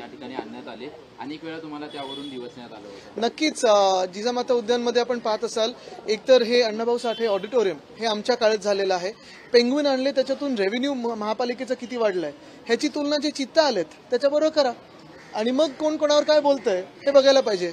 या ठिकाणी आणण्यात आले, अनेक वेळा तुम्हाला त्यावरून दिवसण्यात आलं होतं. नक्कीच जिजामाता उद्यानमध्ये आपण पाहत असाल, एकतर हे अण्णाभाऊ साठे ऑडिटोरियम हे आमच्या काळात झालेलं आहे. पेंग्विन आणले, त्याच्यातून रेव्हेन्यू महापालिकेचं किती वाढलंय ह्याची तुलना जे चित्ता आलेत त्याच्याबरोबर करा आणि मग कोण कोणावर काय बोलतंय हे बघायला पाहिजे.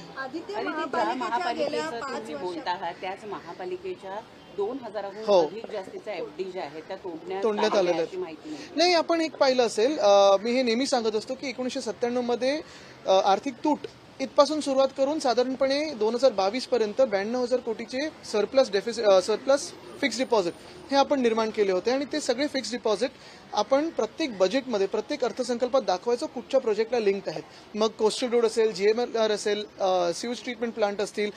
महापालिकेचं तुम्ही बोलता आहात त्याच महापालिकेच्या 2000हून अधिक जास्तीच्या एफडी ज्या आहेत त्या तोडण्यात आलेल्या माहिती नाही. आपण एक पाहिलं असेल, मी हे नेहमी सांगत असतो की 1997 मध्ये आर्थिक तूट इथपासून सुरुवात करून साधारणपणे 2022 पर्यंत 92,000 कोटीचे सरप्लस फिक्स डिपॉझिट हे आपण निर्माण केले होते आणि ते सगळे फिक्स डिपॉझिट आपण प्रत्येक बजेटमध्ये प्रत्येक अर्थसंकल्पात दाखवायचो कुठच्या प्रोजेक्टला लिंक आहेत. मग कोस्टल रोड असेल, GMLR असेल, सिवेज ट्रीटमेंट प्लांट असतील,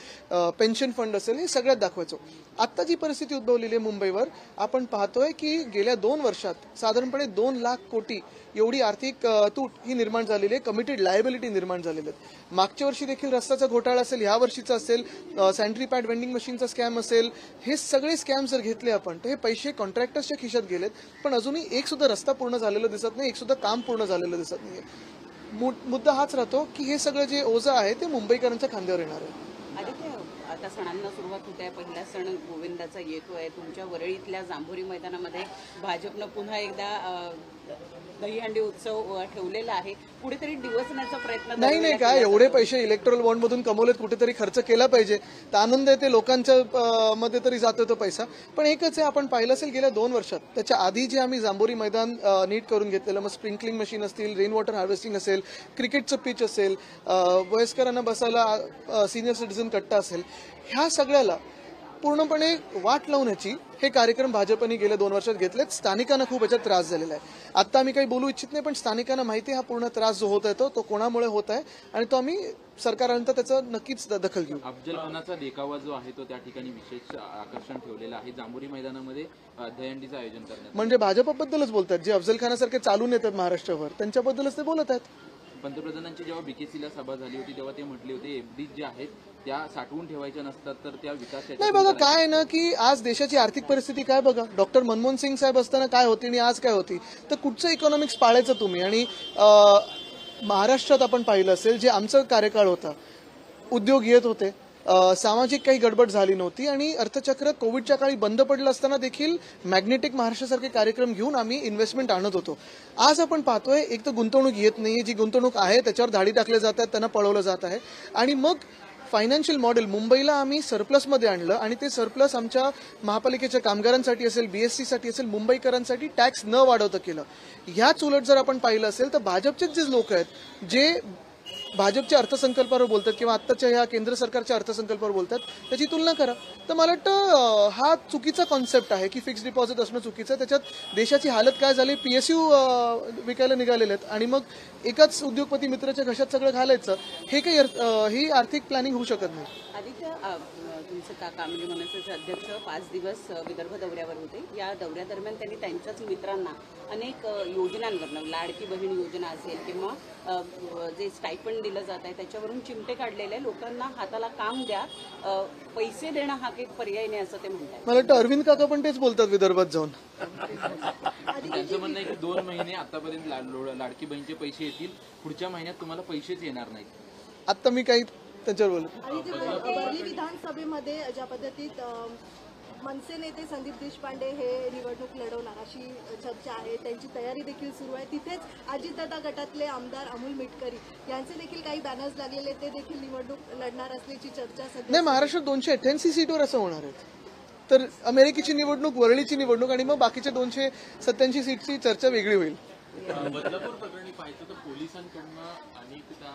पेन्शन फंड असेल, हे सगळ्यात दाखवायचो. आता जी परिस्थिती उद्भवलेली आहे मुंबईवर, आपण पाहतोय की गेल्या 2 वर्षात साधारणपणे 2 लाख कोटी एवढी आर्थिक तूट ही निर्माण झालेली आहे, कमिटेड लायबिलिटी निर्माण झालेली आहेत. मागच्या वर्षी देखील रस्त्याचा घोटाळा असेल, ह्या वर्षीचा असेल, सॅनिटरी पॅड वेंडिंग मशीनचा स्कॅम असेल, हे सगळे स्कॅम जर घेतले आपण तर हे पैसे कॉन्ट्रॅक्टर्सच्या खिशात गेलेत, पण अजूनही एक सुद्धा रस्ता पूर्ण झालेला दिसत नाही, एक सुद्धा काम पूर्ण झालेलं दिसत नाही. मुद्दा हाच राहतो की हे सगळं जे ओझं आहे ते मुंबईकरांच्या खांद्यावर येणार आहे. आदित्य, आता सणांना सुरुवात होते आहे, पहिला सण गोविंदाचा येतोय. तुमच्या वरळीतल्या जांभोरी मैदानामध्ये भाजपनं पुन्हा एकदा दहीहंडी उत्सव ठेवलेला आहे. कुठेतरी दिवसण्याचा प्रयत्न नाही काय, एवढे पैसे इलेक्ट्रल बॉन्ड मधून कमवलेत, कुठेतरी खर्च केला पाहिजे. तर आनंद आहे, ते लोकांच्या मध्ये तरी जातो तो पैसा. पण एकच आहे, आपण पाहिलं असेल गेल्या 2 वर्षात त्याच्या आधी जे आम्ही जांभोरी मैदान नीट करून घेतलेलं, मग स्प्रिंकलिंग मशीन असतील, रेन वॉटर हार्वेस्टिंग असेल, क्रिकेटचं पिच असेल, वयस्करांना बसायला सिनियर सिटीझन कट्टा असेल, ह्या सगळ्याला पूर्णपणे वाट लावण्याची हे कार्यक्रम भाजपने गेल्या 2 वर्षात घेतलेत. स्थानिकांना खूप याच्यात त्रास झालेला आहे. आता आम्ही काही बोलू इच्छित नाही, पण स्थानिकांना माहिती आहे हा पूर्ण त्रास जो होत आहे तो कोणामुळे होत आहे आणि तो आम्ही सरकारानंतर त्याचं नक्कीच दखल घेऊ. अफजल खानाचा देखावा जो आहे तो त्या ठिकाणी विशेष आकर्षण ठेवलेलं आहे. जांभोरी मैदानामध्ये दहीहंडीचं आयोजन करण्यात म्हणजे भाजपबद्दलच बोलतात, जे अफजल खानासारखे चालून येतात महाराष्ट्रावर त्यांच्याबद्दलच ते बोलत आहेत. पंतप्रधानांची जेव्हा बीकेसीला सभा झाली होती तेव्हा ते म्हटले होते एफडी ज्या आहेत त्या साठवून ठेवायच्या नसतात तर त्या विकासाच्या. नाही बघा, काय आहे ना की आज देशाची आर्थिक परिस्थिती काय बघा, डॉक्टर मनमोहन सिंग साहेब असताना काय होती आणि आज काय होती, तर कुठचं इकॉनॉमिक्स पाळायचं तुम्ही. आणि महाराष्ट्रात आपण पाहिलं असेल, जे आमचा कार्यकाळ होता, उद्योग येत होते, सामाजिक काही गडबड झाली नव्हती आणि अर्थचक्र कोविडच्या काळी बंद पडलं असताना देखील मॅग्नेटिक महाराष्ट्रासारखे कार्यक्रम घेऊन आम्ही इन्व्हेस्टमेंट आणत होतो. आज आपण पाहतोय एक तर गुंतवणूक येत नाहीये, जी गुंतवणूक आहे त्याच्यावर धाडी टाकले जात आहेत, त्यांना पळवलं जात आहे. आणि मग फायनान्शियल मॉडेल मुंबईला आम्ही सरप्लसमध्ये आणलं आणि ते सरप्लस आमच्या महापालिकेच्या कामगारांसाठी असेल, BSC साठी असेल, मुंबईकरांसाठी टॅक्स न वाढवता केलं. ह्याच उलट जर आपण पाहिलं असेल तर भाजपचेच जे लोक आहेत जे भाजपच्या अर्थसंकल्पावर बोलतात किंवा आत्ताच्या ह्या केंद्र सरकारच्या अर्थसंकल्पावर बोलतात, त्याची तुलना करा. तर मला वाटतं हा चुकीचा कॉन्सेप्ट आहे की फिक्स डिपॉझिट असणं चुकीचं. त्याच्यात देशाची हालत काय झाली, PSU विकायला निघालेले आहेत आणि मग एकाच उद्योगपती मित्राच्या घशात सगळं घालायचं, हे काही ही आर्थिक प्लॅनिंग होऊ शकत नाही. आदित्य, तुमचे काका म्हणजे मनसेचे अध्यक्ष 5 दिवस विदर्भ दौऱ्यावर होते. या दौऱ्यादरम्यान त्यांनी त्यांच्याच मित्रांना अनेक योजनांवरनं, लाडकी बहीण योजना असेल किंवा जे स्टायपंड दिलं जात आहे त्याच्यावरून चिमटे काढलेले, लोकांना हाताला काम द्या, पैसे देणं हा काही पर्याय नाही असं ते म्हणतात. मला वाटतं अरविंद काका पण तेच बोलतात विदर्भात जाऊन. त्यांचं म्हणणं आहे की 2 महिने आतापर्यंत लाडकी बहीणचे पैसे येतील, पुढच्या महिन्यात तुम्हाला पैसेच येणार नाहीत. आता मी काही त्याच्यावर बोलत. वरळी विधानसभेमध्ये ज्या पद्धतीत मनसे नेते संदीप देशपांडे हे निवडणूक लढवणार अशी चर्चा आहे, त्यांची तयारी देखील सुरू आहे. तिथेच अजितदादा गटातले आमदार अमोल मिटकरी यांचे देखील काही बॅनर्स लागलेले, ते देखील निवडणूक लढणार असल्याची चर्चा सध्या. नाही, महाराष्ट्रात 288 सीटवर असं होणार आहे. तर अमेरिकेची निवडणूक, वरळीची निवडणूक आणि मग बाकीच्या 287 सीटची चर्चा वेगळी होईल. बदलापूर प्रकरणी पाहिजे तर पोलिसांकडनं अनेकदा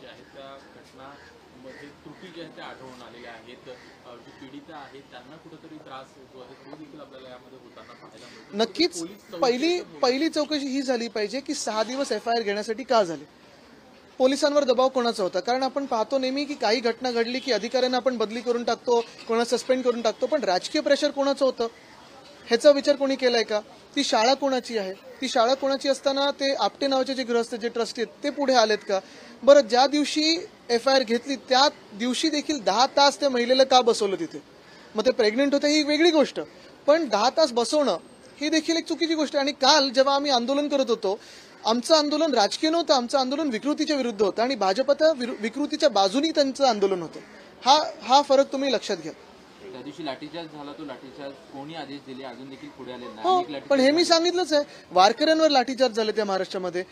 ज्या आहेत त्या घटनांमध्ये त्रुटी ज्या आहेत त्या आढळून आलेल्या आहेत. जी पीडित आहेत त्यांना कुठेतरी त्रास होतो आहे, तो देखील आपल्याला यामध्ये होताना पाहायला मिळतो. नक्कीच पहिली चौकशी ही झाली पाहिजे की 6 दिवस FIR घेण्यासाठी का झाले, पोलिसांवर दबाव कोणाचा होता. कारण आपण पाहतो नेहमी की काही घटना घडली की अधिकाऱ्यांना आपण बदली करून टाकतो, कोणाला सस्पेंड करून टाकतो, पण राजकीय प्रेशर कोणाचं होतं ह्याचा विचार कोणी केलाय का? ती शाळा कोणाची आहे, ती शाळा कोणाची असताना ते आपटे नावाचे जे गृहस्थ, जे ट्रस्टी आहेत ते पुढे आलेत का? बरं, ज्या दिवशी FIR घेतली त्या दिवशी देखील 10 तास त्या महिलेला का बसवलं तिथे? मग ते प्रेग्नेंट होते ही वेगळी गोष्ट, पण 10 तास बसवणं ही देखील एक चुकीची गोष्ट आहे. आणि काल जेव्हा आम्ही आंदोलन करत होतो, आमचं आंदोलन राजकीय नव्हतं, आमचं आंदोलन विकृतीच्या विरुद्ध होतं आणि भाजपच्या विकृतीच्या बाजूनी त्यांचं आंदोलन होतं. हा फरक तुम्ही लक्षात घ्या. त्या दिवशी लाठीचार्ज झाला, तो लाठीचार्ज कोणी आदेश दिले अजून देखील पुढे आले हो, नाही. पण हे मी सांगितलंच आहे, वारकऱ्यांवर लाठीचार्ज झाले त्या महाराष्ट्रामध्ये,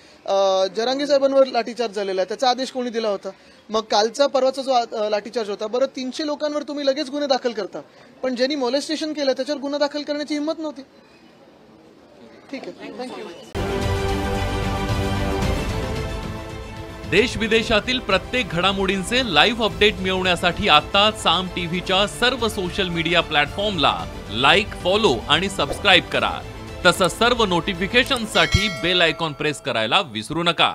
जरांगे साहेबांवर लाठीचार्ज झालेला आहे, त्याचा आदेश कोणी दिला होता? मग कालचा परवाचा जो लाठीचार्ज होता, बरं 300 लोकांवर तुम्ही लगेच गुन्हे दाखल करता, पण ज्यांनी मोलेस्टेशन केलं त्याच्यावर गुन्हा दाखल करण्याची हिंमत नव्हती. ठीक आहे, थँक्यू. देश विदेशातील प्रत्येक घडामोडींचे लाईव्ह अपडेट मिळवण्यासाठी आता साम टीव्हीच्या सर्व सोशल मीडिया प्लॅटफॉर्मला लाईक, फॉलो आणि सबस्क्राईब करा. तसंच सर्व नोटिफिकेशनसाठी बेल आयकॉन प्रेस करायला विसरू नका.